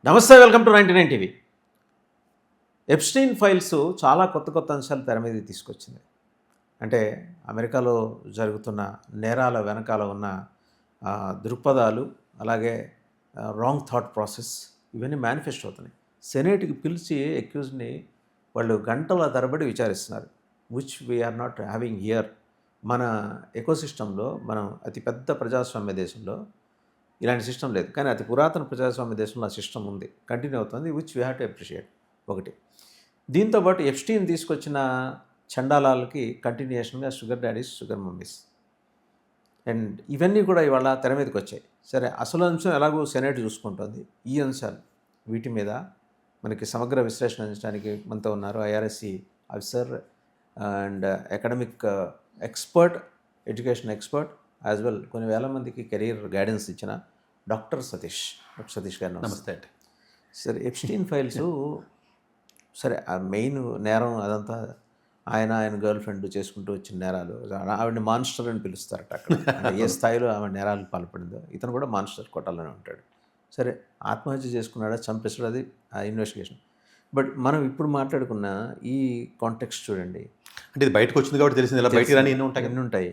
నమస్తే, welcome to 99 TV. Epstein files చాలా కొత్త కొత్త అంశాలు తెర మీద తీసుకొచ్చింది. అంటే అమెరికాలో జరుగుతున్న నేరాల వెనకాల ఉన్న దృక్పథాలు, అలాగే రాంగ్ థాట్ ప్రాసెస్ ఇవన్నీ మేనిఫెస్ట్ అవుతున్నాయి. సెనేట్కి పిలిచి అక్యూజ్ని వాళ్ళు గంటల తరబడి విచారిస్తున్నారు, which we're not having here. మన ఎకోసిస్టంలో, మనం అతిపెద్ద ప్రజాస్వామ్య దేశంలో ఇలాంటి సిస్టమ్ లేదు. కానీ అతి పురాతన ప్రజాస్వామ్య దేశంలో ఆ సిస్టమ్ ఉంది, కంటిన్యూ అవుతుంది, which we have to appreciate. ఒకటి. దీంతోపాటు ఎప్స్టీన్ తీసుకొచ్చిన చండాలాలకి కంటిన్యూషన్గా sugar daddies, sugar mummies and ఇవన్నీ కూడా ఇవాళ తెర మీదకి వచ్చాయి. సరే, అసలు అంశం ఎలాగో సెనేట్ చూసుకుంటుంది. ఈ అంశాలు వీటి మీద మనకి సమగ్ర విశ్లేషణ అందించడానికి మనతో ఉన్నారు IRSC officer and academic expert, education expert as well, కొన్ని వేల మందికి కెరీర్ గైడెన్స్ ఇచ్చిన డాక్టర్ సతీష్ గారు. నమస్తే అండి. సరే, ఎప్స్టీన్ ఫైల్స్ సరే, ఆ మెయిన్ నేరం అదంతా ఆయన గర్ల్ ఫ్రెండ్ చేసుకుంటూ వచ్చిన నేరాలు. ఆవిడని మాన్స్టర్ అని పిలుస్తారట అక్కడ. ఏ స్థాయిలో ఆవిడ నేరాలు పాల్పడిందో ఇతను కూడా మాన్స్టర్ కొట్టాలని ఉంటాడు. సరే, ఆత్మహత్య చేసుకున్నాడా, చంపేస్తాడు, అది ఆ ఇన్వెస్టిగేషన్. బట్ మనం ఇప్పుడు మాట్లాడుకున్న ఈ కాంటెక్స్ట్ చూడండి. అంటే ఇది బయటకు వచ్చింది కాబట్టి తెలిసింది, ఇలా బయటికి రాని ఎన్ని ఉంటాయి.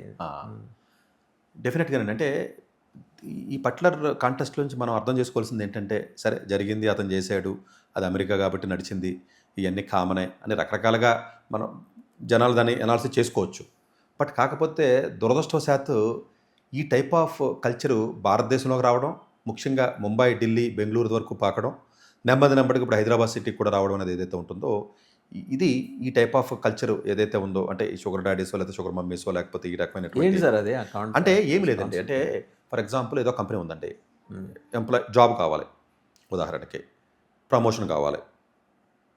డెఫినెట్గానే. అంటే ఈ పర్టికులర్ కాంటెస్ట్లోంచి మనం అర్థం చేసుకోవాల్సింది ఏంటంటే, సరే జరిగింది, అతను చేశాడు, అది అమెరికా కాబట్టి నడిచింది, ఇవన్నీ కామనే అని రకరకాలుగా మనం జనాలు దాన్ని అనాలిసిస్ చేసుకోవచ్చు. బట్ కాకపోతే దురదృష్టవశాత్తు ఈ టైప్ ఆఫ్ కల్చరు భారతదేశంలోకి రావడం, ముఖ్యంగా ముంబై, ఢిల్లీ, బెంగళూరు వరకు పాకడం, నెమ్మదికి ఇప్పుడు హైదరాబాద్ సిటీకి కూడా రావడం అనేది ఏదైతే ఉంటుందో, ఇది ఈ టైప్ ఆఫ్ కల్చర్ ఏదైతే ఉందో, అంటే ఈ షుగర్ డాడీసో లేకపోతే షుగర్ మమ్మీసో లేకపోతే ఈ రకమైన సార్ అది అంటే ఏమి లేదండి. అంటే ఫర్ ఎగ్జాంపుల్ ఏదో కంపెనీ ఉందండి, జాబ్ కావాలి, ఉదాహరణకి ప్రమోషన్ కావాలి,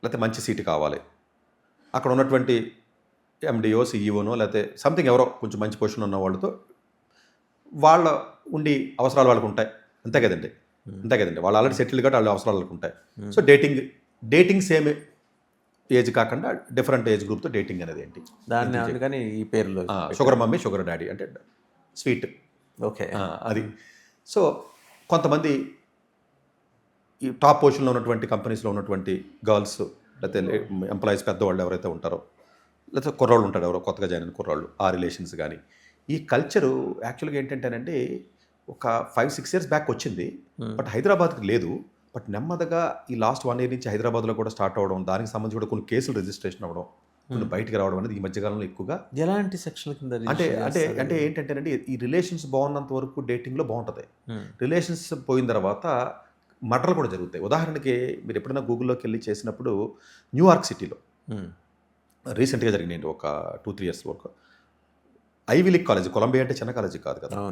లేకపోతే మంచి సీటు కావాలి, అక్కడ ఉన్నటువంటి ఎండిఓ, సిఈఓనో లేకపోతే సంథింగ్ ఎవరో కొంచెం మంచి పొజిషన్ ఉన్న వాళ్ళతో వాళ్ళ ఉండి అవసరాలు వాళ్ళకు ఉంటాయి, అంతే కదండి. వాళ్ళు ఆల్రెడీ సెటిల్ కాబట్టి వాళ్ళ అవసరాలు వాళ్ళకు ఉంటాయి. సో డేటింగ్ సేమ్ ఏజ్ కాకుండా డిఫరెంట్ ఏజ్ గ్రూప్తో డేటింగ్ అనేది ఏంటి, దాన్ని అందుకని ఈ పేర్లో షుగర్ మమ్మీ, షుగర్ డాడీ అంటే స్వీట్. ఓకే, అది. సో కొంతమంది ఈ టాప్ పొజిషన్లో ఉన్నటువంటి కంపెనీస్లో ఉన్నటువంటి గర్ల్స్ లేకపోతే ఎంప్లాయీస్, పెద్దవాళ్ళు ఎవరైతే ఉంటారో, లేకపోతే కుర్రాళ్ళు ఉంటారు, ఎవరో కొత్తగా జాయిన్ అయిన కుర్రాళ్ళు, ఆ రిలేషన్స్ కానీ, ఈ కల్చరు యాక్చువల్గా ఏంటంటేనండి ఒక 5-6 years బ్యాక్ వచ్చింది, బట్ హైదరాబాద్కి లేదు. బట్ నెమ్మదిగా ఈ లాస్ట్ 1 year నుంచి హైదరాబాద్లో కూడా స్టార్ట్ అవ్వడం, దానికి సంబంధించి కూడా కొన్ని కేసులు రిజిస్ట్రేషన్ అవ్వడం, కొన్ని బయటికి రావడం అనేది ఈ మధ్యకాలంలో ఎక్కువగా. ఎలాంటి సెక్షన్ కింద అంటే ఏంటంటేనండి, ఈ రిలేషన్స్ బాగున్నంత వరకు డేటింగ్లో బాగుంటుంది. రిలేషన్స్ పోయిన తర్వాత మర్డర్లు కూడా జరుగుతాయి. ఉదాహరణకి మీరు ఎప్పుడైనా గూగుల్లోకి వెళ్ళి చేసినప్పుడు, న్యూయార్క్ సిటీలో రీసెంట్గా జరిగినాయి ఒక 2-3 years వరకు, ఐవీ లీగ్ కాలేజ్, కొలంబియా అంటే చిన్న కాలేజీ కాదు కదా,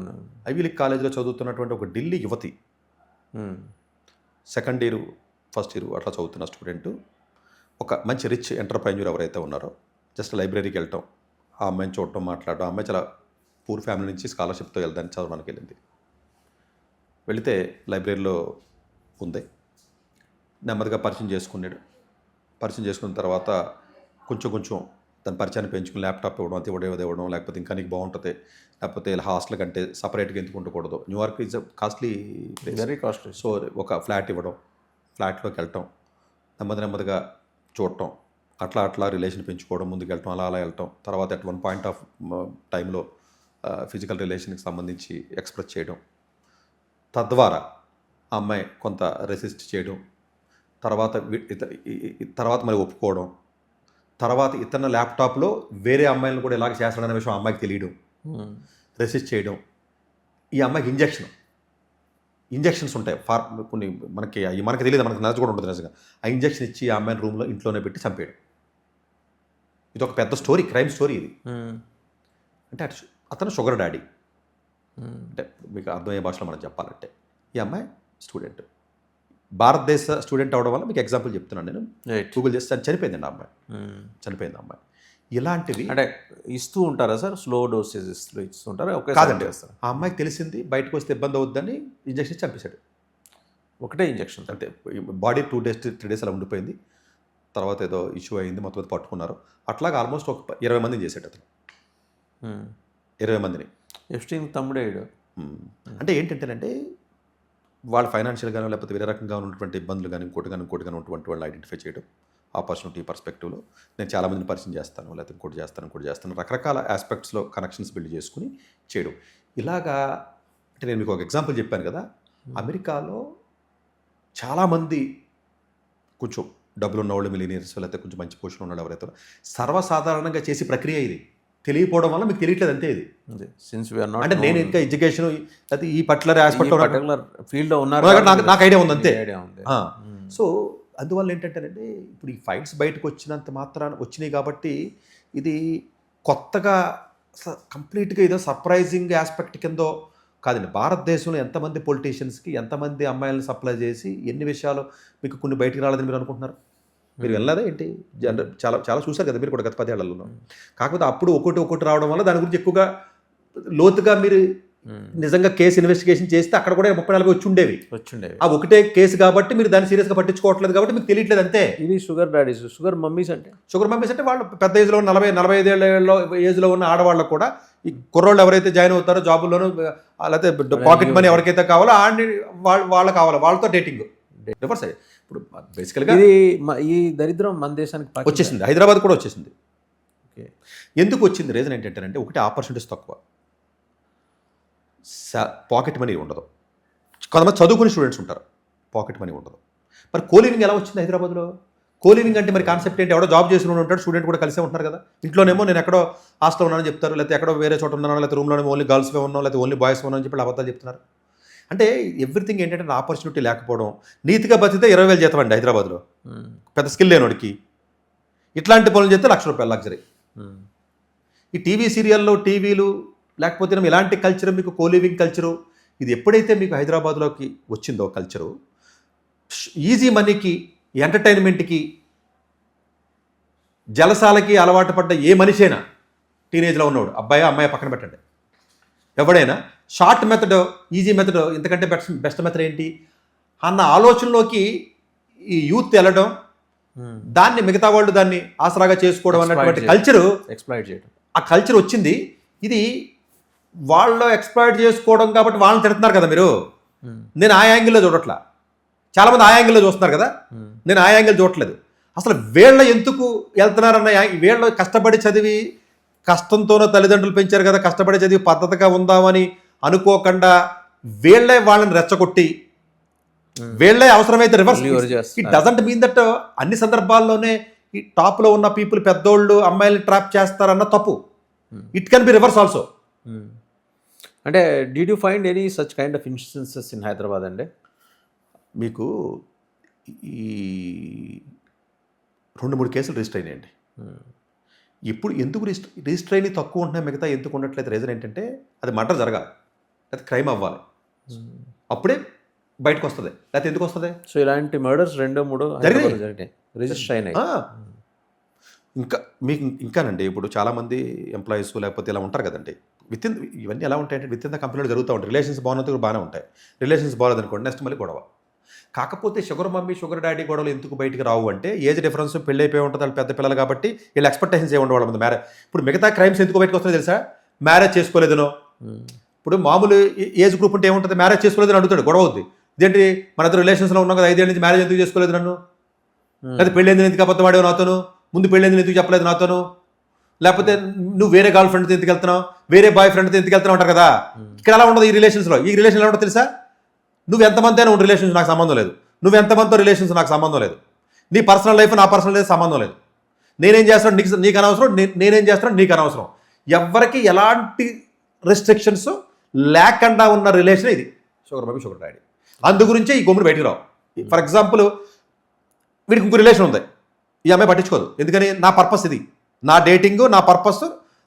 ఐవీ లీగ్ కాలేజ్లో చదువుతున్నటువంటి ఒక ఢిల్లీ యువతి, 2nd year 1st year అట్లా చదువుతున్న స్టూడెంట్, ఒక మంచి రిచ్ ఎంటర్ప్రైన్యూర్ ఎవరైతే ఉన్నారో, జస్ట్ లైబ్రరీకి వెళ్ళటం, ఆ అమ్మాయిని చూడటం, మాట్లాడటం. ఆ అమ్మాయి చాలా పూర్ ఫ్యామిలీ నుంచి స్కాలర్షిప్తో వెళ్దాన్ని చదవడానికి వెళ్ళింది. వెళితే లైబ్రరీలో ఉంది, నెమ్మదిగా పరిచయం చేసుకున్నాడు. పరిచయం చేసుకున్న తర్వాత కొంచెం దాని పరిచయాన్ని పెంచుకుని ల్యాప్టాప్ ఇవ్వడం, అది ఇవ్వడం, లేకపోతే ఇంకా నీకు బాగుంటుంది, లేకపోతే హాస్టల్ కంటే సపరేట్గా ఎందుకు ఉండకూడదు, New York is costly, very costly. So ఒక ఫ్లాట్ ఇవ్వడం, ఫ్లాట్లోకి వెళ్ళటం, నెమ్మదిగా చూడటం, అట్లా రిలేషన్ పెంచుకోవడం, ముందుకు వెళ్ళటం, అలా వెళ్ళటం. తర్వాత అట్ వన్ పాయింట్ ఆఫ్ టైంలో ఫిజికల్ రిలేషన్కి సంబంధించి ఎక్స్ప్రెస్ చేయడం, తద్వారా ఆ అమ్మాయి కొంత రెసిస్ట్ చేయడం, తర్వాత మరి ఒప్పుకోవడం, తర్వాత ఇతర ల్యాప్టాప్లో వేరే అమ్మాయిలను కూడా ఇలాగ చేస్తాడనే విషయం ఆ అమ్మాయికి తెలియడం, రెసిస్ట్ చేయడం. ఈ అమ్మాయికి ఇంజెక్షన్స్ ఉంటాయి, కొన్ని మనకి తెలియదు, మనకి నచ్చ కూడా ఉంటుంది నిజంగా. ఆ ఇంజెక్షన్ ఇచ్చి ఆ అమ్మాయిని రూమ్లో ఇంట్లోనే పెట్టి చంపేయడం. ఇది ఒక పెద్ద స్టోరీ, క్రైమ్ స్టోరీ ఇది. అంటే అతను షుగర్ డాడీ, అంటే మీకు అర్థమయ్యే భాషలో మనం చెప్పాలంటే, ఈ అమ్మాయి స్టూడెంట్, భారతదేశ స్టూడెంట్ అవడం వల్ల మీకు ఎగ్జాంపుల్ చెప్తున్నాను నేను. గూగుల్ చేస్తే చనిపోయిందండి ఆ అమ్మాయి. ఇలాంటివి అంటే ఇస్తూ ఉంటారా సార్, స్లో డోసేజ్ ఇస్తుంటారా? కాదండి, ఆ అమ్మాయికి తెలిసింది బయటకు వస్తే ఇబ్బంది అవుద్దని ఇంజక్షన్ చంపేశాడు. ఒకటే ఇంజక్షన్ అంటే బాడీ 2 days 3 days అలా ఉండిపోయింది. తర్వాత ఏదో ఇష్యూ అయింది, మొత్తం పట్టుకున్నారు. అట్లాగా ఆల్మోస్ట్ ఒక 20 మందిని చేశాడు అతను, 20 మందిని. ఎప్స్టీన్ తమ్ముడే. అంటే ఏంటంటేనంటే వాళ్ళ ఫైనాన్షియల్గానో లేకపోతే వేరే రకంగా ఉన్నటువంటి ఇబ్బందులు కానీ ఇంకోటి కానీ ఉన్నటువంటి వాళ్ళని ఐడెంటిఫై చేయడం ఆపర్చునిటీ పర్స్పెక్టివ్లో నేను చాలామందిని పరిచయం చేస్తాను, లేకపోతే ఇంకోటి చేస్తాను రకరకాల ఆస్పెక్ట్స్లో కనెక్షన్స్ బిల్డ్ చేసుకుని చేయడం. ఇలాగా అంటే నేను మీకు ఒక ఎగ్జాంపుల్ చెప్పాను కదా, అమెరికాలో చాలామంది కొంచెం డబ్బులు ఉన్నవాళ్ళు మిలినియర్స్ లేకపోతే కొంచెం మంచి పొజిషన్ ఉన్నాడు ఎవరైతే సర్వసాధారణంగా చేసే ప్రక్రియ ఇది తెలియకపోవడం వల్ల మీకు తెలియట్లేదు అంతే. ఇది సిన్స్ అంటే నేను ఇంకా ఎడ్యుకేషన్ అయితే ఈ పర్టికులర్ ఆస్పెక్ట్ పర్టికులర్ ఫీల్డ్లో ఉన్నారు నాకు ఐడియా ఉంది అంతే. ఐడియా ఉంది. సో అందువల్ల ఏంటంటేనండి ఇప్పుడు ఈ ఫైట్స్ బయటకు వచ్చినంత మాత్రాన వచ్చినాయి కాబట్టి ఇది కొత్తగా కంప్లీట్గా ఏదో సర్ప్రైజింగ్ ఆస్పెక్ట్ కిందో కాదండి. భారతదేశంలో ఎంతమంది పొలిటీషియన్స్కి ఎంతమంది అమ్మాయిలను సప్లై చేసి ఎన్ని విషయాలు మీకు కొన్ని బయటికి రాలేదని మీరు అనుకుంటున్నారు? మీరు వెళ్ళదా ఏంటి? చాలా చాలా చూసారు కదా మీరు కూడా గత 10 ఏళ్లలో. కాకపోతే అప్పుడు ఒకటి రావడం వల్ల దాని గురించి ఎక్కువగా లోతుగా మీరు నిజంగా కేసు ఇన్వెస్టిగేషన్ చేస్తే అక్కడ కూడా 30-40 వచ్చి ఉండేవి. ఆ ఒకటే కేసు కాబట్టి మీరు దాన్ని సీరియస్గా పట్టించుకోవట్లేదు కాబట్టి మీకు తెలియట్లేదు అంతే. ఇది షుగర్ డాడీస్, షుగర్ మమ్మీస్ అంటే వాళ్ళు పెద్ద ఏజ్లో 40-45 ఏళ్ళ ఏజ్లో ఉన్న ఆడవాళ్ళకు కూడా ఈ కుర్రోళ్ళు ఎవరైతే జాయిన్ అవుతారో జాబుల్లోనూ లేకపోతే పాకెట్ మనీ ఎవరికైతే కావాలో వాళ్ళు కావాలి, వాళ్ళతో డేటింగ్ రివర్స్ అయ్యి ఇప్పుడు బేసికల్గా ఈ దరిద్రం మన దేశానికి వచ్చేసింది, హైదరాబాద్ కూడా వచ్చేసింది. ఎందుకు వచ్చింది? రీజన్ ఏంటంటే ఒకటి ఆపర్చునిటీస్ తక్కువ, పాకెట్ మనీ ఉండదు. కొంతమంది చదువుకునే స్టూడెంట్స్ ఉంటారు, పాకెట్ మనీ ఉండదు. మరి కోలివింగ్ ఎలా వచ్చింది హైదరాబాద్లో? కోలివింగ్ అంటే మరి కాన్సెప్ట్ ఏంటి? ఎవడో జాబ్ చేసిన ఉంటాడు, స్టూడెంట్ కూడా కలిసే ఉంటున్నారు కదా. ఇంట్లోనేమో నేను ఎక్కడో హాస్టల్ ఉన్నానని చెప్తారు, లేకపోతే ఎక్కడో వేరే చోట ఉన్నాను, లేకపోతే రూమ్లోనే ఓన్లీ గర్ల్స్వే ఉన్నాం, లేకపోతే ఓన్లీ బాయ్స్ ఉన్నాం అని చెప్పి అబద్ధాలు చెప్తున్నారు. అంటే ఎవ్రీథింగ్ ఏంటంటే ఆపర్చునిటీ లేకపోవడం. నీతిగా బతికితే 20,000 జీతం అండి హైదరాబాద్లో, పెద్ద స్కిల్ లేనోడికి. ఇట్లాంటి పనులు చేస్తే ₹1,00,000 లగ్జరీ. ఈ టీవీ సీరియల్లో టీవీలు లేకపోతే ఇలాంటి కల్చర్ మీకు కోలివింగ్ కల్చరు ఇది ఎప్పుడైతే మీకు హైదరాబాద్లోకి వచ్చిందో కల్చరు, ఈజీ మనీకి ఎంటర్టైన్మెంట్కి జలసాలకి అలవాటు పడ్డ ఏ మనిషి అయినా టీనేజ్లో ఉన్నవాడు, అబ్బాయి అమ్మాయి పక్కన పెట్టండి, ఎవడైనా షార్ట్ మెథడ్ ఈజీ మెథడ్ ఇంతకంటే బెస్ట్ మెథడ్ ఏంటి అన్న ఆలోచనలోకి ఈ యూత్ వెళ్ళడం, దాన్ని మిగతా వాళ్ళు దాన్ని ఆసరాగా చేసుకోవడం అన్నటువంటి కల్చరు ఎక్స్ప్లాయిట్ చేయడం, ఆ కల్చర్ వచ్చింది. ఇది వాళ్ళు ఎక్స్ప్లాయిట్ చేసుకోవడం కాబట్టి వాళ్ళని తిడుతున్నారు కదా మీరు. నేను ఆ యాంగిల్లో చూడట్లా, చాలామంది ఆ యాంగిల్లో చూస్తున్నారు కదా, నేను ఆ యాంగిల్ చూడట్లేదు. అసలు వీళ్ళ ఎందుకు వెళ్తున్నారన్న వీళ్ళు కష్టపడి చదివి కష్టంతోనో తల్లిదండ్రులు పెంచారు కదా, కష్టపడి చదివి పద్ధతిగా ఉందామని అనుకోకుండా వీళ్ళే వాళ్ళని రెచ్చగొట్టి వీళ్ళే అవసరమైతే reverse. It doesn't mean that అన్ని సందర్భాల్లోనే ఈ టాప్లో ఉన్న పీపుల్ పెద్దోళ్ళు అమ్మాయిల్ని ట్రాప్ చేస్తారన్న తప్పు. It can be reverse also. అంటే did you find any such kind of instances in Hyderabad అండి? మీకు ఈ 2-3 కేసులు రిజిస్టర్ అయినాయండి. ఇప్పుడు ఎందుకు రిజిస్టర్ అయినవి తక్కువ ఉంటున్నాయి, మిగతా ఎందుకు ఉండట్లేదు? రీజన్ ఏంటంటే అది మర్డర్ జరగాలి, లేకపోతే క్రైమ్ అవ్వాలి, అప్పుడే బయటకు వస్తుంది, లేకపోతే ఎందుకు వస్తుంది? సో ఇలాంటి మర్డర్స్ 2-3 జరిగినాయి, రిజిస్టర్ అయినాయి. ఇంకా మీకు ఇంకానండి ఇప్పుడు చాలామంది ఎంప్లాయీస్ లేకపోతే ఇలా ఉంటారు కదండి, ఇవన్నీ ఎలా ఉంటాయంటే విత్ ఇన్ ద కంపెనీలో జరుగుతూ ఉంటాయి. రిలేషన్స్ బాగున్నది బాగానే ఉంటాయి, రిలేషన్స్ బాగాలేదు అనుకోండి నెక్స్ట్ మళ్ళీ గొడవ. కాకపోతే షుగర్ మమ్మీ షుగర్ డాడీ గొడవలు ఎందుకు బయటికి రావు అంటే ఏజ్ డిఫరెన్స్, పెళ్ళి అయిపోయి ఉంటుంది, వాళ్ళు పెద్ద పిల్లలు కాబట్టి వీళ్ళు ఎక్స్పెక్టేషన్స్ ఏ ఉండేవాళ్ళ మీద మ్యారేజ్. ఇప్పుడు మిగతా క్రైమ్స్ ఎందుకు బయటకు వస్తుందో తెలుసా? మ్యారేజ్ చేసుకోలేదనో, ఇప్పుడు మామూలు ఏజ్ గ్రూప్ ఉంటే ఏముంటుంది, మ్యారేజ్ చేసుకోలేదని అడుగుతాడు, గొడవ అవుద్ది. ఇదేంటి మన ఇద్దరు రిలేషన్స్లో ఉన్నాం కదా 5 ఏళ్ళ నుంచి మ్యారేజ్ ఎందుకు చేసుకోలేదు నన్ను, లేదా పెళ్ళైంది ఎందుకు అబద్ధం ఆడేవు నాతోను, ముందు పెళ్ళైంది ఎందుకు చెప్పలేదు నాతోను, లేకపోతే నువ్వు వేరే గర్ల్ ఫ్రెండ్తో ఎందుకు వెళ్తున్నావు, వేరే బాయ్ ఫ్రెండ్తో ఎందుకు వెళ్తున్నావు అంటారు కదా. ఇక్కడ ఎలా ఉండదు ఈ రిలేషన్స్లో. ఈ రిలేషన్ ఎలా ఉండదు తెలుసా? నువ్వు ఎంతమంది అయినా ఉండే రిలేషన్స్ నాకు సంబంధం లేదు, నువ్వు ఎంతమందితో రిలేషన్స్ నాకు సంబంధం లేదు, నీ పర్సనల్ లైఫ్ నా పర్సనల్ లైఫ్ సంబంధం లేదు, నేనేం చేస్తాను నీకు అనవసరం, నేనేం చేస్తాను నీకు అనవసరం. ఎవరికి ఎలాంటి రెస్ట్రిక్షన్స్ లేకుండా ఉన్న రిలేషన్ ఇది షుగర్ మమ్మీ షుగర్ డాడీ. అందు గురించే ఈ గొమ్ముడు బయటికి రావు. ఫర్ ఎగ్జాంపుల్ వీడికి ఇంకో రిలేషన్ ఉంది, ఈ అమ్మాయి పట్టించుకోదు, ఎందుకని నా పర్పస్ ఇది, నా డేటింగ్ నా పర్పస్,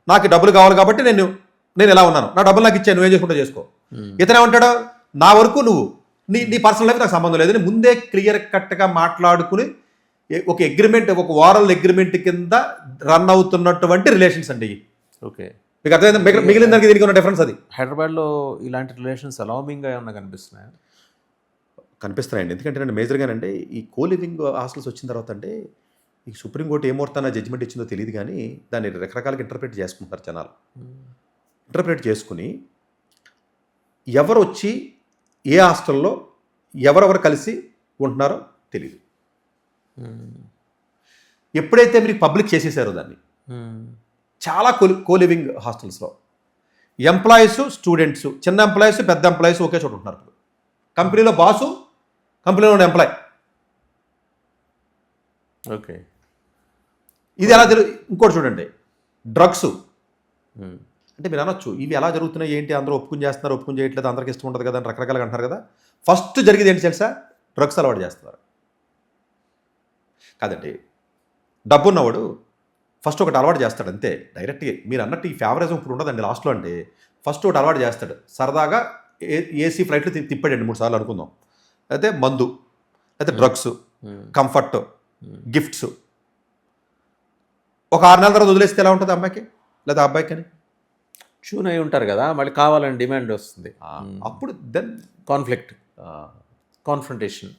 నాకు డబ్బులు కావాలి కాబట్టి నేను ఎలా ఉన్నాను, నా డబ్బులు నాకు ఇచ్చాను, నువ్వేం చేసుకుంటూ చేసుకో. ఇతనే ఉంటాడు నా వరకు నువ్వు నీ పర్సనల్ లైఫ్ నాకు సంబంధం లేదని ముందే క్లియర్ కట్గా మాట్లాడుకుని ఒక అగ్రిమెంట్, ఒక ఓరల్ అగ్రిమెంట్ కింద రన్ అవుతున్నటువంటి రిలేషన్స్ అండి. ఓకే, మీకు అర్థమైంది? మిగిలిన దానికి దీనికి ఉన్న డిఫరెన్స్ అది. హైదరాబాద్లో ఇలాంటి రిలేషన్స్ అలామింగ్గా ఏమన్నా కనిపిస్తున్నాయా? కనిపిస్తున్నాయండి. ఎందుకంటే నేను మేజర్గానంటే ఈ కోలివింగ్ హాస్టల్స్ వచ్చిన తర్వాత అంటే ఈ సుప్రీంకోర్టు ఏ ముహూర్తాన జడ్జిమెంట్ ఇచ్చిందో తెలియదు కానీ దాన్ని రకరకాలుగా ఇంటర్ప్రిట్ చేసుకుంటారు జనాలు. ఇంటర్ప్రిట్ చేసుకుని ఎవరు వచ్చి ఏ హాస్టల్లో ఎవరెవరు కలిసి ఉంటున్నారో తెలియదు. ఎప్పుడైతే మీరు పబ్లిక్ చేసేసారో దాన్ని, చాలా కోలివింగ్ హాస్టల్స్లో ఎంప్లాయీస్ స్టూడెంట్స్, చిన్న ఎంప్లాయీస్ పెద్ద ఎంప్లాయీస్ ఒకే చోట ఉంటున్నారు. కంపెనీలో బాసు, కంపెనీలో ఉన్న ఎంప్లాయ్. ఓకే. ఇది ఎలా ఇంకోటి చూడండి, డ్రగ్స్. అంటే మీరు అనొచ్చు ఇవి ఎలా జరుగుతున్నాయి ఏంటి, అందరూ ఒప్పుకుని చేస్తున్నారు, ఒప్పుకుని చేయట్లేదు, అందరికి ఇష్టం ఉంటుంది కదా అని రకరకాలుగా అంటారు కదా. ఫస్ట్ జరిగేది ఏంటి తెలుసా? డ్రగ్స్ అలవాటు చేస్తున్నారు. కాదండి, డబ్బున్నవాడు ఫస్ట్ ఒకటి అలవాటు చేస్తాడు అంతే, డైరెక్ట్గా. మీరు అన్నట్టు ఈ ఫేవరిజం ఇప్పుడు ఉండదండి లాస్ట్లో. అంటే ఫస్ట్ ఒకటి అలవాటు చేస్తాడు, సరదాగా ఏసీ ఫ్లైట్లు తిప్పాడండి 3 సార్లు అనుకుందాం. అయితే మందు, అయితే డ్రగ్స్, కంఫర్ట్, గిఫ్ట్స్. ఒక 6 నెలల తర్వాత వదిలేస్తే ఎలా ఉంటుంది అమ్మాయికి లేదా అబ్బాయికి అని? చూన్ అయి ఉంటారు కదా, మళ్ళీ కావాలని డిమాండ్ వస్తుంది. అప్పుడు దెన్ కాన్ఫ్లిక్ట్, కాన్ఫ్రంటేషన్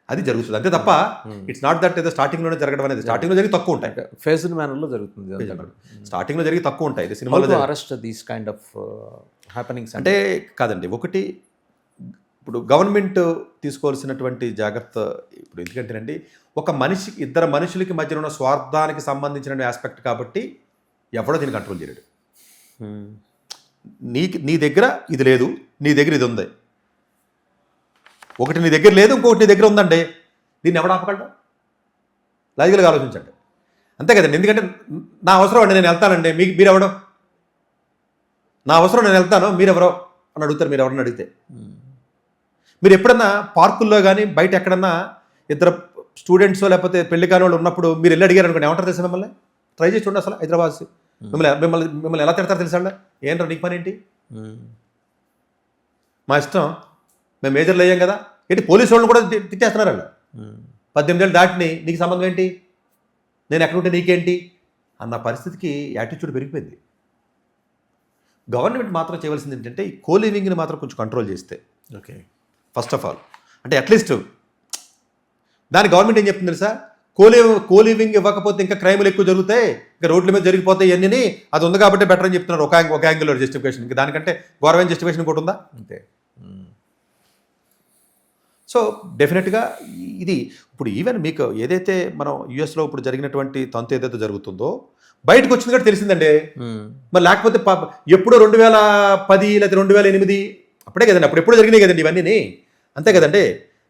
అది జరుగుతుంది అంతే తప్ప ఇట్స్ నాట్ దట్ ఏదో స్టార్టింగ్లోనే జరగడం అనేది. స్టార్టింగ్లో జరిగి తక్కువ ఉంటాయి, ఫేజ్డ్ మేనర్లో జరుగుతుంది. స్టార్టింగ్లో జరిగి తక్కువ ఉంటాయి. ఇది సినిమాలో arrest these kind of happenings అంటే కాదండి. ఒకటి ఇప్పుడు గవర్నమెంట్ తీసుకోవాల్సినటువంటి జాగ్రత్త ఇప్పుడు ఎందుకంటేనండి, ఒక మనిషికి, ఇద్దరు మనుషులకి మధ్యన ఉన్న స్వార్థానికి సంబంధించిన ఆస్పెక్ట్ కాబట్టి ఎవడో దీన్ని కంట్రోల్ చేయలేడు. నీ దగ్గర ఇది లేదు, నీ దగ్గర ఇది ఉంది. ఒకటి నీ దగ్గర లేదు, ఇంకొకటి నీ దగ్గర ఉందండి, దీన్ని ఎవడు ఆపగలడు? లాజికల్గా ఆలోచించండి, అంతే కదండి. ఎందుకంటే నా అవసరం అండి, నేను వెళ్తానండి, మీరెవడో, నా అవసరం నేను వెళ్తాను, మీరెవరో అని అడుగుతారు. మీరు ఎవరన్నా అడిగితే, మీరు ఎప్పుడన్నా పార్కుల్లో కానీ బయట ఎక్కడన్నా ఇద్దరు స్టూడెంట్స్ లేకపోతే పెళ్లి కాని వాళ్ళు ఉన్నప్పుడు మీరు వెళ్ళి అడిగారు అనుకోండి, ఏమంటారు తెలుసా? మిమ్మల్ని ట్రై చేసి చూడండి. అసలు హైదరాబాద్ మిమ్మల్ని ఎలా తిడతారు తెలుసా? ఏంట్రా నీకు పని ఏంటి? మా ఇష్టం, మేము మేజర్లు అయ్యాం కదా ఏంటి? పోలీసు వాళ్ళని కూడా తిట్టేస్తున్నారు వాళ్ళు. 18 ఏళ్ళు దాటిని నీకు సంబంధం ఏంటి, నేను ఎక్కడుంటే నీకేంటి అన్న పరిస్థితికి యాటిట్యూడ్ పెరిగిపోయింది. గవర్నమెంట్ మాత్రం చేయవలసింది ఏంటంటే ఈ కోలివింగ్ని మాత్రం కొంచెం కంట్రోల్ చేస్తే, ఓకే, ఫస్ట్ ఆఫ్ ఆల్. అంటే అట్లీస్ట్ దాని గవర్నమెంట్ ఏం చెప్తుంది తెలుసా? కోలివింగ్ ఇవ్వకపోతే ఇంకా క్రైములు ఎక్కువ జరుగుతాయి, ఇంకా రోడ్ల మీద జరిగిపోతాయి ఇవన్నీ, అది ఉంది కాబట్టి బెటర్ అని చెప్తున్నారు. ఒక యాంగిల్ జస్టిఫికేషన్. ఇంకా దానికంటే గవర్నమెంట్ జస్టిఫికేషన్ ఇంకోటి ఉందా? అంతే. సో డెఫినెట్గా ఇది ఇప్పుడు ఈవెన్ మీకు ఏదైతే మనం యూఎస్లో ఇప్పుడు జరిగినటువంటి తంతు ఏదైతే జరుగుతుందో బయటకు వచ్చింది కూడా తెలిసిందండి. మరి లేకపోతే ఎప్పుడో 2010 లేదా 2008 అప్పుడే కదండి, అప్పుడు ఎప్పుడు జరిగినాయి కదండి ఇవన్నీ, అంతే కదండి.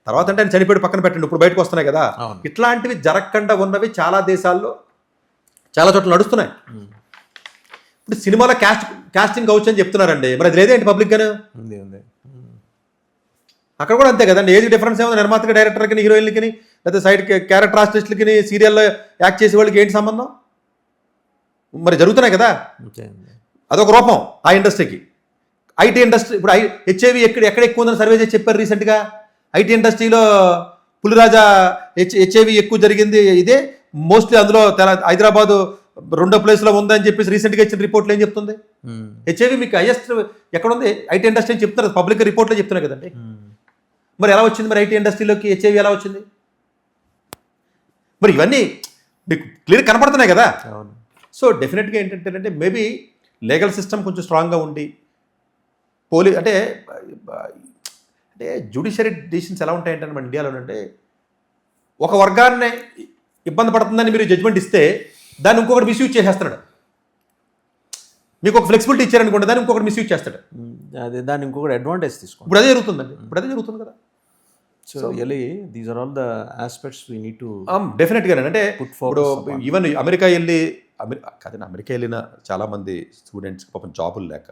తర్వాత అంటే ఆయన చనిపోయి పక్కన పెట్టండి, ఇప్పుడు బయటకు వస్తున్నాయి కదా. ఇట్లాంటివి జరగకుండా ఉన్నవి చాలా దేశాల్లో చాలా చోట్ల నడుస్తున్నాయి. ఇప్పుడు సినిమాలో కాస్టింగ్ కావచ్చు అని చెప్తున్నారండి, మరి అది లేదేంటి పబ్లిక్గానే? అక్కడ కూడా అంతే కదండి. ఏజ్ డిఫరెన్స్ ఏమో నిర్మాతకి, డైరెక్టర్కి, హీరోయిన్లకి, లేకపోతే సైడ్ క్యారెక్టర్ ఆర్టిస్టులకి, సీరియల్లో యాక్ట్ చేసే వాళ్ళకి ఏంటి సంబంధం? మరి జరుగుతున్నాయి కదా. అదొక రూపం ఆ ఇండస్ట్రీకి. ఐటీ ఇండస్ట్రీ ఇప్పుడు హెచ్ఐవి ఎక్కడ ఎక్కువ ఉందని సర్వే చేసి చెప్పారు రీసెంట్గా. ఐటీ ఇండస్ట్రీలో పులిరాజా హెచ్ఐవి ఎక్కువ జరిగింది ఇదే మోస్ట్లీ. అందులో హైదరాబాదు 2వ ప్లేస్లో ఉందని చెప్పేసి రీసెంట్గా ఇచ్చిన రిపోర్ట్లో ఏం చెప్తుంది? హెచ్ఐవి మీకు హైయెస్ట్ ఎక్కడ ఉంది ఐటీ ఇండస్ట్రీ అని చెప్తున్నారు, పబ్లిక్ రిపోర్ట్లో చెప్తున్నారు కదండి. మరి ఎలా వచ్చింది మరి ఐటీ ఇండస్ట్రీలోకి హెచ్ఐవి ఎలా వచ్చింది? మరి ఇవన్నీ మీకు క్లియర్ కనపడుతున్నాయి కదా. సో డెఫినెట్గా ఏంటంటే మేబీ లీగల్ సిస్టమ్ కొంచెం స్ట్రాంగ్గా ఉండి అంటే జ్యుడిషియరీ డిసిషన్స్ ఎలా ఉంటాయంటే మన ఇండియాలో అంటే ఒక వర్గాన్ని ఇబ్బంది పడుతుందని మీరు జడ్జ్మెంట్ ఇస్తే దాన్ని ఇంకొకటి మిస్యూజ్ చేసేస్తున్నాడు. మీకు ఒక ఫ్లెక్సిబిలిటీ ఇచ్చారనుకోండి, దాన్ని ఇంకొకటి మిస్యూజ్ చేస్తాడు. అదే దాన్ని ఇంకొకటి అడ్వాంటేజ్ తీసుకోండి. ఇప్పుడు అదే జరుగుతుందండి, ఇప్పుడు అదే జరుగుతుంది కదా. So really these are all the aspects we need to డెఫినెట్గా అంటే ఇప్పుడు ఈవెన్ అమెరికా వెళ్ళిన చాలామంది స్టూడెంట్స్కి పాపం జాబులు లేక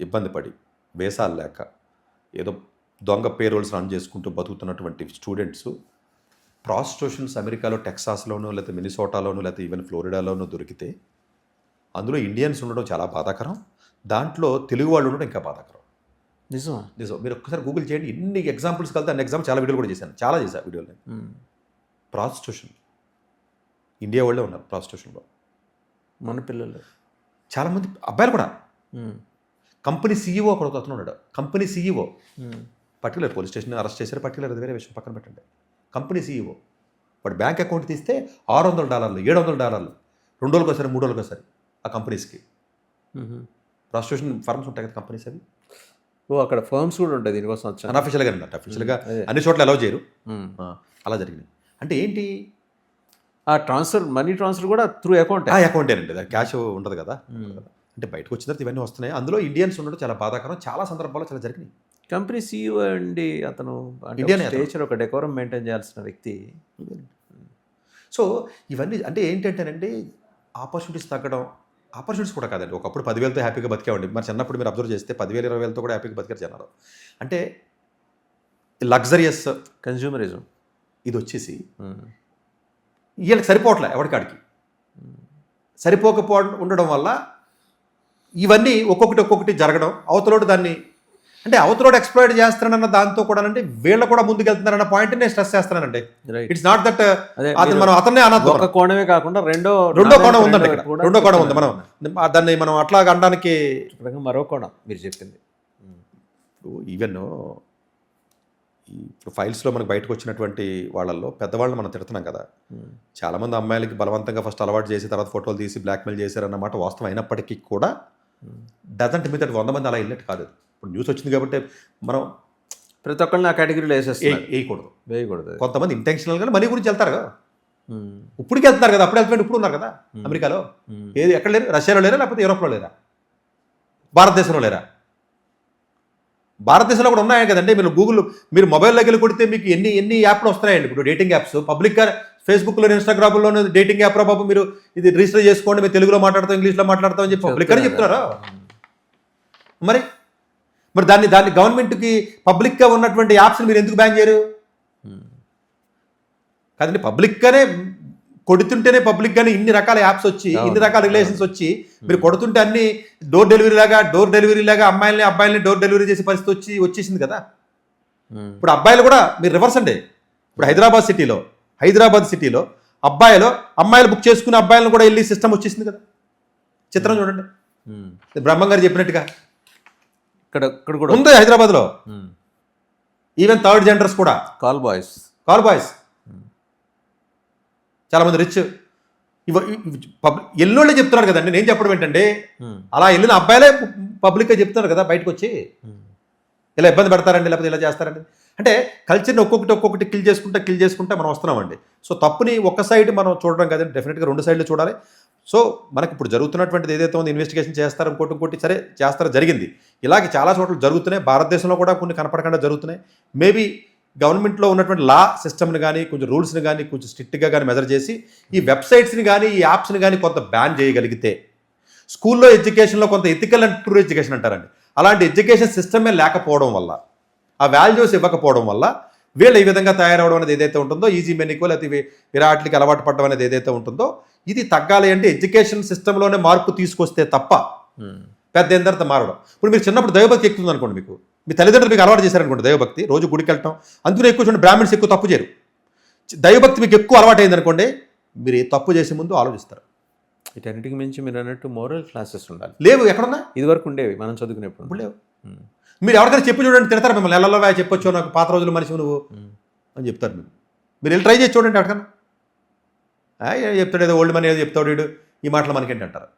ఇబ్బంది పడి వేసాలు లేక ఏదో దొంగ పేరోల్స్ రన్ చేసుకుంటూ బతుకుతున్నటువంటి స్టూడెంట్స్ ప్రాస్టిట్యూషన్స్ అమెరికాలో టెక్సాస్లోనూ లేకపోతే మినిసోటాలోనూ లేకపోతే ఈవెన్ ఫ్లోరిడాలోనూ దొరికితే అందులో ఇండియన్స్ ఉండడం చాలా బాధాకరం, దాంట్లో తెలుగు వాళ్ళు ఉండడం ఇంకా బాధాకరం. నిజం. మీరు ఒక్కసారి గూగుల్ చేయండి, ఎన్ని ఎగ్జాంపుల్స్ కలితే అన్ని చాలా వీడియోలు కూడా చేశాను, చాలా చేశాను వీడియోలు. ప్రాస్టిట్యూషన్ ఇండియా వాళ్ళే ఉన్నారు ప్రాస్టిట్యూషన్లో, మన పిల్లలు చాలామంది అబ్బాయిలు కూడా. కంపెనీ సీఈఓ అక్కడ అతను ఉన్నాడు, company CEO, particular police station arrest చేశారు, పర్టికులర్ అది వేరే విషయం పక్కన పెట్టండి. కంపెనీ సీఈఓ వాడు బ్యాంక్ అకౌంట్ తీస్తే $600, $700 2 రోజులకు ఒకసారి 3 రోజులకు ఒకసారి ఆ కంపెనీస్కి. ప్రాస్టిట్యూషన్ ఫర్మ్స్ ఉంటాయి కదా కంపెనీస్, అవి ఓ అక్కడ ఫర్మ్స్ కూడా ఉంటాయి దీనికోసం వచ్చాను. అన్అఫిషియల్గా అండి, అఫిషియల్గా అదే. అన్ని చోట్ల అలౌ చేయరు. మ్మ్. అలా జరిగింది. అంటే ఏంటి, ఆ ట్రాన్స్ఫర్ మనీ ట్రాన్స్ఫర్ కూడా త్రూ అకౌంట్. ఆ అకౌంటేనండి, దాని క్యాష్ ఉండదు కదా. అంటే బయటకు వచ్చిన తర్వాత ఇవన్నీ వస్తున్నాయి. అందులో ఇండియన్స్ ఉండడం చాలా బాధాకరం. చాలా సందర్భాల్లో చాలా జరిగినాయి. కంపెనీ సీఈఓ అండి అతను, ఇండియన్ స్టేచర్ ఒక డెకోరం మెయింటైన్ చేయాల్సిన వ్యక్తి. సో ఇవన్నీ అంటే ఏంటంటేనండి, ఆపర్చునిటీస్ తగ్గడం. ఆపర్చునిటీస్ కూడా కాదండి, ఒకప్పుడు 10,000తో హ్యాపీగా బతికేవండి. మరి చిన్నప్పుడు మీరు అబ్జర్వ్ చేస్తే 10,000, 20,000తో కూడా హ్యాపీగా బతికారు జనాలు. అంటే లగ్జరియస్ కన్జ్యూమరిజం. ఇది వచ్చేసి వీళ్ళకి సరిపోవట్లే, ఎవరికాడికి సరిపోకపోవడం ఉండడం వల్ల ఇవన్నీ ఒక్కొక్కటి జరగడం. అవతలోడు దాన్ని అంటే అవతలోడు ఎక్స్ప్లాయిట్ చేస్తున్నానన్న దాంతో కూడా అంటే వీళ్ళు కూడా ముందుకెళ్తున్నారన్న పాయింట్ నేను స్ట్రెస్ చేస్తున్నానండి. రైట్. ఇట్స్ నాట్ దట్ అదే అతను మనం అతన్నే అనద్దు. ఒక కోణమే కాకుండా రెండో కోణం ఉందండి ఇక్కడ. రెండో కోణం ఉంది. మనం దాన్ని మనం అట్లా అనడానికి మరో కోణం మీరు చెప్పింది. ఈవెన్ ఇప్పుడు ఫైల్స్లో మనకు బయటకు వచ్చినటువంటి వాళ్ళల్లో పెద్దవాళ్ళని మనం తిడుతున్నాం కదా. చాలామంది అమ్మాయిలకి బలవంతంగా ఫస్ట్ అలవాటు చేసి తర్వాత ఫోటోలు తీసి బ్లాక్మెయిల్ చేశారన్నమాట వాస్తవం అయినప్పటికీ కూడా డజంట్ మీద 100 మంది అలా వెళ్ళినట్టు కాదు. ఇప్పుడు న్యూస్ వచ్చింది కాబట్టి మనం ప్రతి ఒక్కరిని ఆ కేటగిరీలో వేయకూడదు. కొంతమంది ఇంటెన్షనల్గా మనీ గురించి వెళ్తారు కదా. ఇప్పటికి వెళ్తున్నారు కదా, అప్పుడు వెళ్తున్నారు, ఇప్పుడు ఉన్నారు కదా అమెరికాలో. ఏది ఎక్కడ లేరు, రష్యాలో లేరా, లేకపోతే యూరోప్లో లేరా, భారతదేశంలో లేరా? భారతదేశంలో కూడా ఉన్నాయి కదండి. మీరు మొబైల్లోకి వెళ్ళి కొడితే మీకు ఎన్ని యాప్లు వస్తున్నాయండి. ఇప్పుడు డేటింగ్ యాప్స్ పబ్లిక్గా ఫేస్బుక్లో, ఇన్స్టాగ్రామ్లో డేటింగ్ యాప్ రా బాబు, మీరు ఇది రిజిస్టర్ చేసుకోండి, మీరు తెలుగులో మాట్లాడతాం, ఇంగ్లీష్లో మాట్లాడతాం అని చెప్పి పబ్లిక్ అని చెప్తున్నారా? మరి దాన్ని గవర్నమెంట్కి పబ్లిక్గా ఉన్నటువంటి యాప్స్ని మీరు ఎందుకు బ్యాన్ చేయరు? కాదండి, పబ్లిక్గానే కొడుతుంటేనే పబ్లిక్గానే ఇన్ని రకాల యాప్స్ వచ్చి, ఇన్ని రకాల రిలేషన్స్ వచ్చి, మీరు కొడుతుంటే అన్ని డోర్ డెలివరీ లాగా అబ్బాయిల్ని డోర్ డెలివరీ చేసే పరిస్థితి వచ్చేసింది కదా. ఇప్పుడు అబ్బాయిలు కూడా మీరు రివర్స్ అండి. ఇప్పుడు హైదరాబాద్ సిటీలో అమ్మాయిలు బుక్ చేసుకుని అబ్బాయిలను కూడా వెళ్ళి సిస్టమ్ వచ్చేసింది కదా. చిత్రం చూడండి, బ్రహ్మం గారు చెప్పినట్టుగా ఇక్కడ కూడా ఉంది హైదరాబాద్లో. ఈవెన్ థర్డ్ జెండర్స్ కూడా కాల్ బాయ్స్ చాలా మంది రిచ్ ఎల్లోళ్ళే చెప్తున్నారు కదండి. నేను చెప్పడం ఏంటంటే, అలా వెళ్ళిన అబ్బాయిలే పబ్లిక్గా చెప్తున్నారు కదా బయటకు వచ్చి, ఇలా ఇబ్బంది పెడతారండి, లేకపోతే ఇలా చేస్తారండి. అంటే కల్చర్ని ఒక్కొక్కటి కిల్ చేసుకుంటే మనం వస్తున్నామండి. సో తప్పుని ఒక్క సైడ్ మనం చూడడం కదండి, డెఫినెట్గా 2 సైడ్లు చూడాలి. సో మనకి ఇప్పుడు జరుగుతున్నటువంటిది ఏదైతే ఉందో, ఇన్వెస్టిగేషన్ చేస్తారు, ఇంకోటి సరే చేస్తారో, జరిగింది. ఇలాగే చాలా చోట్ల జరుగుతున్నాయి. భారతదేశంలో కూడా కొన్ని కనపడకుండా జరుగుతున్నాయి. మేబీ గవర్నమెంట్లో ఉన్నటువంటి లా సిస్టమ్ని కానీ, కొంచెం రూల్స్ని కానీ కొంచెం స్ట్రిక్ట్గా కానీ మెజర్ చేసి, ఈ వెబ్సైట్స్ని కానీ, ఈ యాప్స్ని కానీ కొంత బ్యాన్ చేయగలిగితే, స్కూల్లో ఎడ్యుకేషన్లో కొంత ఎథికల్ అండ్ ట్రూ ఎడ్యుకేషన్ అంటారండి, అలాంటి ఎడ్యుకేషన్ సిస్టమే లేకపోవడం వల్ల, ఆ వాల్యూస్ ఇవ్వకపోవడం వల్ల వీళ్ళు ఈ విధంగా తయారవడం అనేది ఏదైతే ఉంటుందో, ఈజీ మెనికో లేకపోతే విరాట్లకి అలవాటు పడడం అనేది ఏదైతే ఉంటుందో, ఇది తగ్గాలి అంటే ఎడ్యుకేషన్ సిస్టంలోనే మార్పు తీసుకొస్తే తప్ప పెద్ద అయిన తర్వాత మారడం. ఇప్పుడు మీరు చిన్నప్పుడు దైవభక్తి ఎక్కుతుంది అనుకోండి, మీ తల్లిదండ్రులు మీకు అలవాటు చేశారనుకోండి దైవభక్తి, రోజు గుడికి వెళ్ళటం, అందులో ఎక్కువ చూడండి బ్రాహ్మణ్స్ ఎక్కువ తప్పు చేయరు. దైవభక్తి మీకు ఎక్కువ అలవాటు అయింది అనుకోండి, మీరు ఏ తప్పు చేసే ముందు ఆలోచిస్తారు. వీటన్నిటికి మించి మీరు అన్నట్టు మోరల్ క్లాసెస్ ఉండాలి. లేవు, ఎక్కడున్నా? ఇదివరకు ఉండేవి మనం చదువుకునేప్పుడు, ఇప్పుడు లేవు. మీరు ఎవరికైనా చెప్పి చూడండి, తిడతారు మిమ్మల్ని. నెలలో చెప్పొచ్చు, నాకు పాత రోజులు మనిషి నువ్వు అని చెప్తారు. మీరు వెళ్ళి ట్రై చేసి చూడండి ఎవరికన్నా. చెప్తాడు ఏదో ఓల్డ్ మనీ ఏదో చెప్తాడు వీడు, ఈ మాటలు మనకేంటి అంటారు.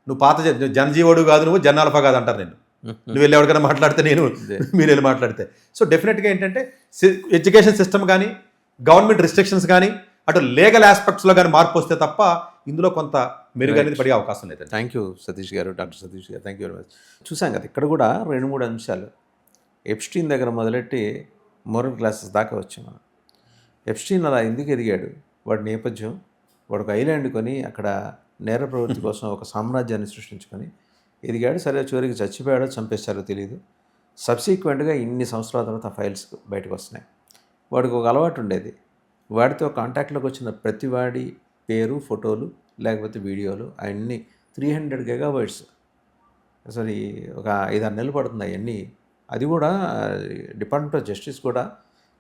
నువ్వు పాత జనజీవుడు కాదు, నువ్వు జన్నాల్ఫా కాదు అంటారు. నువ్వు వెళ్ళి ఎవరికైనా మాట్లాడితే, మీరు వెళ్ళి మాట్లాడితే. సో డెఫినెట్గా ఏంటంటే ఎడ్యుకేషన్ సిస్టమ్ కానీ, గవర్నమెంట్ రిస్ట్రిక్షన్స్ కానీ, అటు లీగల్ ఆస్పెక్ట్స్లో కానీ మార్పు వస్తే తప్ప ఇందులో కొంత మెరుగనేది పడే అవకాశం లేదు. థ్యాంక్ యూ సతీష్ గారు, డాక్టర్ సతీష్ గారు, థ్యాంక్ యూ వెరీ మచ్. చూసాం కదా, ఇక్కడ కూడా 2-3 అంశాలు ఎప్స్టీన్ దగ్గర మొదలెట్టి మోరల్ క్లాసెస్ దాకా వచ్చాం మనం. ఎప్స్టీన్ అలా ఎందుకు ఎదిగాడు, వాడి నేపథ్యం, వాడు ఒక ఐలాండ్ కొని అక్కడ నేర ప్రవృత్తి కోసం ఒక సామ్రాజ్యాన్ని సృష్టించుకొని ఎదిగాడు. సరే, చివరికి చచ్చిపోయాడో చంపేశారో తెలియదు. సబ్సీక్వెంట్గా ఇన్ని సంవత్సరాల తర్వాత ఆ ఫైల్స్ బయటకు వస్తున్నాయి. వాడికి ఒక అలవాటు ఉండేది, వాడితో కాంటాక్ట్లోకి వచ్చిన ప్రతి వాడి పేరు, ఫోటోలు లేకపోతే వీడియోలు అవన్నీ 300 GB. అసలు ఒక 5-6 నెలలు పడుతుంది అవన్నీ. అది కూడా డిపార్ట్మెంట్ ఆఫ్ జస్టిస్ కూడా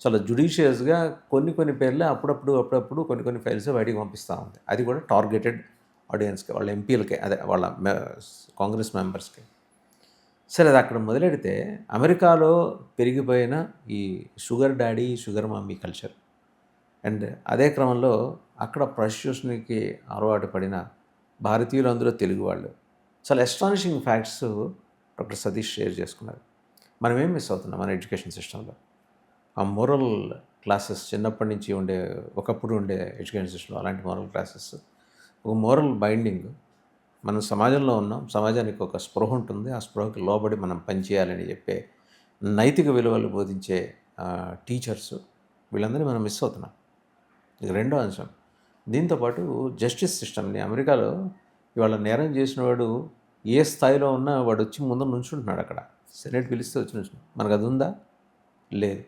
చాలా జుడిషియస్గా కొన్ని పేర్లే అప్పుడప్పుడు కొన్ని ఫైల్స్ బయటికి పంపిస్తూ ఉంది. అది కూడా టార్గెటెడ్ ఆడియన్స్కి, వాళ్ళ ఎంపీలకే, అదే వాళ్ళ కాంగ్రెస్ మెంబర్స్కి. సరే, అది అక్కడ మొదలెడితే అమెరికాలో పెరిగిపోయిన ఈ sugar daddy, sugar mummy culture, and అదే క్రమంలో అక్కడ ప్రాస్టిట్యూషన్కి అలవాటు పడిన భారతీయులు, అందులో తెలుగు వాళ్ళు, చాలా astonishing facts doctor Satish share చేసుకున్నారు. మనం ఏం మిస్ అవుతున్నాం మన ఎడ్యుకేషన్ సిస్టంలో? ఆ మోరల్ క్లాసెస్ చిన్నప్పటి నుంచి ఉండే, ఒకప్పుడు ఉండే ఎడ్యుకేషన్ సిస్టంలో అలాంటి మోరల్ క్లాసెస్, ఒక మోరల్ బైండింగ్. మనం సమాజంలో ఉన్నాం, సమాజానికి ఒక స్పృహ ఉంటుంది, ఆ స్పృహకి లోబడి మనం పనిచేయాలని చెప్పే నైతిక విలువలు బోధించే టీచర్స్, వీళ్ళందరినీ మనం మిస్ అవుతున్నాం. ఇది రెండో అంశం. దీంతోపాటు జస్టిస్ సిస్టమ్ని అమెరికాలో ఇవాళ నేరం చేసిన వాడు ఏ స్థాయిలో ఉన్నా వాడు వచ్చి ముందు నుంచుంటున్నాడు అక్కడ. సెనేట్ పిలిస్తే వచ్చి నుంచున్నాడు. మనకు అది ఉందా? లేదు.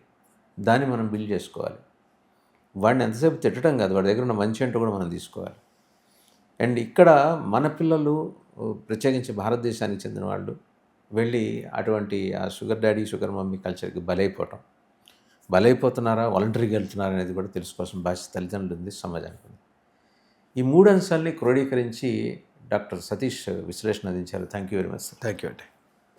దాన్ని మనం బిల్డ్ చేసుకోవాలి. వాడిని ఎంతసేపు తిట్టడం కాదు, వాడి దగ్గర ఉన్న మంచి ఏంటో కూడా మనం తీసుకోవాలి. అండ్ ఇక్కడ మన పిల్లలు, ప్రత్యేకించి భారతదేశానికి చెందిన వాళ్ళు వెళ్ళి అటువంటి ఆ షుగర్ డాడీ షుగర్ మమ్మీ కల్చర్కి బలైపోతున్నారా, వాలంటరీగా వెళ్తున్నారా అనేది కూడా తెలుసుకోవాల్సిన బాధ్యత తల్లిదండ్రులు ఉంది, సమాజానికి ఉంది. ఈ 3 అంశాలని క్రోడీకరించి డాక్టర్ సతీష్ విశ్లేషణ అందించారు. Thank you very much sir. Thank you అండి.